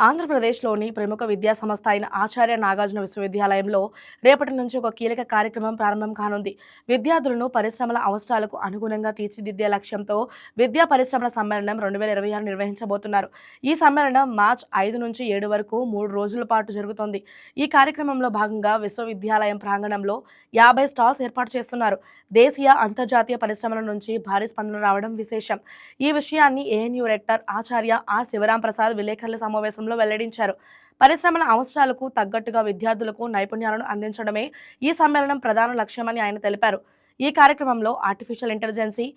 ఆంధ్రప్రదేశ్లోని ప్రముఖ విద్యా సంస్థ అయిన ఆచార్య నాగార్జున విశ్వవిద్యాలయంలో రేపటి నుంచి ఒక కీలక కార్యక్రమం ప్రారంభం కానుంది. విద్యార్థులను పరిశ్రమల అవసరాలకు అనుగుణంగా తీర్చిదిద్దే లక్ష్యంతో విద్యా పరిశ్రమల సమ్మేళనం 2026 నిర్వహించబోతున్నారు. ఈ సమ్మేళనం మార్చి 5 నుంచి 7 వరకు 3 రోజుల పాటు జరుగుతోంది. ఈ కార్యక్రమంలో భాగంగా విశ్వవిద్యాలయం ప్రాంగణంలో 50 స్టాల్స్ ఏర్పాటు చేస్తున్నారు. దేశీయ, అంతర్జాతీయ పరిశ్రమల నుంచి భారీ స్పందన రావడం విశేషం. ఈ విషయాన్ని ఏఎన్యూ రెక్టర్ ఆచార్య ఆర్ శివరాం ప్రసాద్ విలేకరుల సమావేశంలో వెల్లడించారు. పరిశ్రమల అవసరాలకు తగ్గట్టుగా విద్యార్థులకు నైపుణ్యాలను అందించడమే ఈ సమ్మేళనం ప్రధాన లక్ష్యమని ఆయన తెలిపారు. ఈ కార్యక్రమంలో artificial intelligence,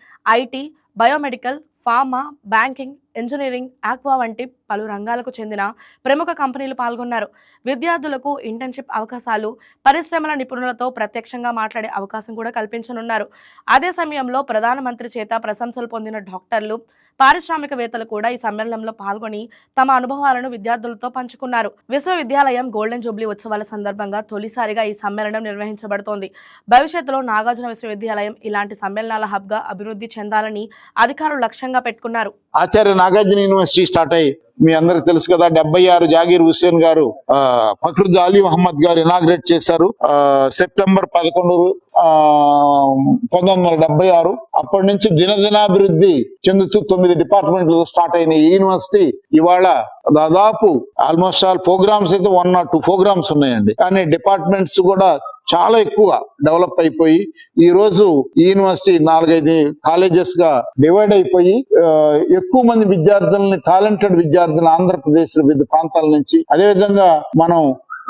IT, biomedical, pharma, banking, engineering, aqua వంటి పలు రంగాలకు చెందిన ప్రముఖ కంపెనీలు పాల్గొన్నారు. విద్యార్థులకు ఇంటర్న్షిప్ అవకాశాలు, పరిశ్రమల నిపుణులతో ప్రత్యక్షంగా మాట్లాడే అవకాశం కూడా కల్పించనున్నారు. అదే సమయంలో ప్రధానమంత్రి చేత ప్రశంసలు పొందిన డాక్టర్లు, పారిశ్రామికవేత్తలు కూడా ఈ సమ్మేళనంలో పాల్గొని తమ అనుభవాలను విద్యార్థులతో పంచుకున్నారు. విశ్వవిద్యాలయం గోల్డెన్ జూబ్లీ ఉత్సవాల సందర్భంగా తొలిసారిగా ఈ సమ్మేళనం నిర్వహించబడుతోంది. భవిష్యత్తులో నాగార్జున విశ్వవిద్యాలయం ఇలాంటి సమ్మేళనాల హబ్గా అభివృద్ధి చెందాలని అధికారులు లక్ష్యంగా పెట్టుకున్నారు. ఆచార్య నాగార్జున యూనివర్సిటీ స్టార్ట్ అయ్యి మీ అందరికి తెలుసు కదా, 76 జాగీర్ హుస్సేన్ గారు ఫక్రుద్దీన్ అలీ మహమ్మద్ గారు ఇనాగ్రేట్ చేశారు. సెప్టెంబర్ 11, 1976. అప్పటి నుంచి దినదినాభివృద్ధి చెందుతూ 9 డిపార్ట్మెంట్లు స్టార్ట్ అయిన ఈ యూనివర్సిటీ ఇవాళ దాదాపు ఆల్మోస్ట్ ఆల్ ప్రోగ్రామ్స్ అయితే 1 or 2 ప్రోగ్రామ్స్ ఉన్నాయండి. కానీ డిపార్ట్మెంట్స్ కూడా చాలా ఎక్కువ డెవలప్ అయిపోయి ఈ రోజు ఈ యూనివర్సిటీ 4-5 కాలేజెస్ గా డివైడ్ అయిపోయి ఎక్కువ మంది విద్యార్థులని, టాలెంటెడ్ విద్యార్థులు ఆంధ్రప్రదేశ్ వివిధ ప్రాంతాల నుంచి, అదేవిధంగా మనం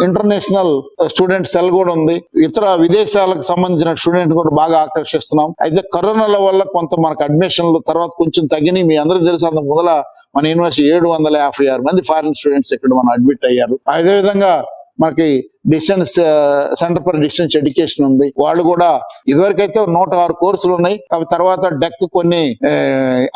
ఇంటర్నేషనల్ స్టూడెంట్ సెల్ కూడా ఉంది. ఇతర విదేశాలకు సంబంధించిన స్టూడెంట్ కూడా బాగా ఆకర్షిస్తున్నాం. అయితే కరోనాల వల్ల కొంత మనకు అడ్మిషన్లు తర్వాత కొంచెం తగ్గినాయి. మీ అందరూ తెలుసు, అంత మొదల మన యూనివర్సిటీ 756 మంది ఫారిన్ స్టూడెంట్స్ ఇక్కడ మనం అడ్మిట్ అయ్యారు. అదేవిధంగా మనకి distance centre for distance education ఉంది. వాళ్ళు కూడా ఇదివరకైతే 106 కోర్సులు ఉన్నాయి. అవి తర్వాత డెక్ కొన్ని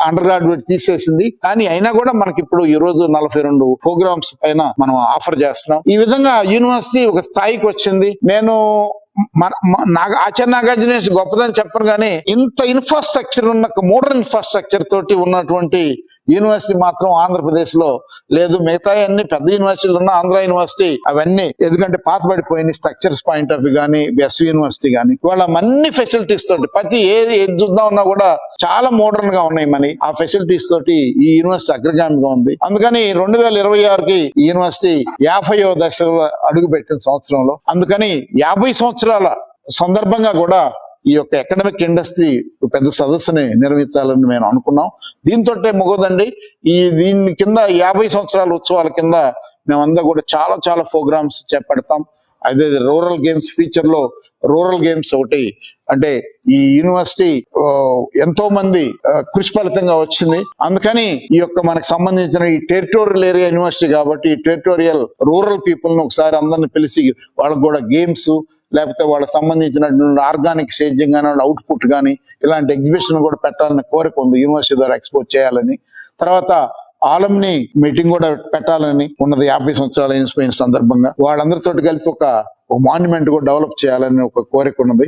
అండర్ గ్రాడ్యుయేట్ తీసేసింది. కానీ అయినా కూడా మనకి ఇప్పుడు ఈ రోజు 42 ప్రోగ్రామ్స్ పైన మనం ఆఫర్ చేస్తున్నాం. ఈ విధంగా యూనివర్సిటీ ఒక స్థాయికి వచ్చింది. నేను ఆచార్య నాగార్జున గొప్పదని చెప్పను, కానీ ఇంత ఇన్ఫ్రాస్ట్రక్చర్ ఉన్న, మోడర్న్ ఇన్ఫ్రాస్ట్రక్చర్ తోటి ఉన్నటువంటి యూనివర్సిటీ మాత్రం ఆంధ్రప్రదేశ్ లో లేదు. మిగతా అన్ని పెద్ద యూనివర్సిటీలు ఉన్న ఆంధ్ర యూనివర్సిటీ అవన్నీ ఎందుకంటే పాతబడిపోయిన స్ట్రక్చర్స్ పాయింట్ ఆఫ్ వ్యూ కానీ, ఎస్వి యూనివర్సిటీ కానీ వాళ్ళ అన్ని ఫెసిలిటీస్ తోటి ప్రతి ఏది చూద్దాం ఉన్నా కూడా చాలా మోడర్న్ గా ఉన్నాయి. మన ఆ ఫెసిలిటీస్ తోటి ఈ యూనివర్సిటీ అగ్రగామిగా ఉంది. అందుకని 2026కి ఈ యూనివర్సిటీ 50వ దశలో అడుగు పెట్టిన సంవత్సరంలో, అందుకని 50 సంవత్సరాల సందర్భంగా కూడా ఈ యొక్క అకాడమిక్ ఇండస్ట్రీ పెద్ద సదస్సుని నిర్వహించాలని మేము అనుకున్నాం. దీంతో మొగదండి దీని కింద 50 సంవత్సరాల ఉత్సవాల కింద మేమందరూ కూడా చాలా చాలా ప్రోగ్రామ్స్ చేపడతాం. అదే రూరల్ గేమ్స్, ఫ్యూచర్ లో రూరల్ గేమ్స్ ఒకటి, అంటే ఈ యూనివర్సిటీ ఎంతో మంది కృషి ఫలితంగా వచ్చింది. అందుకని ఈ యొక్క మనకు సంబంధించిన ఈ టెరిటోరియల్ ఏరియా యూనివర్సిటీ కాబట్టి ఈ టెరిటోరియల్ రూరల్ పీపుల్ ని ఒకసారి అందరిని పిలిచి వాళ్ళకు కూడా గేమ్స్, లేకపోతే వాళ్ళకి సంబంధించినటువంటి ఆర్గానిక్ సేద్యం కానీ, వాళ్ళ అవుట్పుట్ కానీ ఇలాంటి ఎగ్జిబిషన్ కూడా పెట్టాలని కోరిక ఉంది. యూనివర్సిటీ ద్వారా ఎక్స్పోజ్ చేయాలని, తర్వాత ఆలంని మీటింగ్ కూడా పెట్టాలని ఉన్నది. 50 సంవత్సరాలు అయిన సందర్భంగా వాళ్ళందరితో కలిపి ఒక మాన్యుమెంట్ కూడా డెవలప్ చేయాలని ఒక కోరిక ఉన్నది.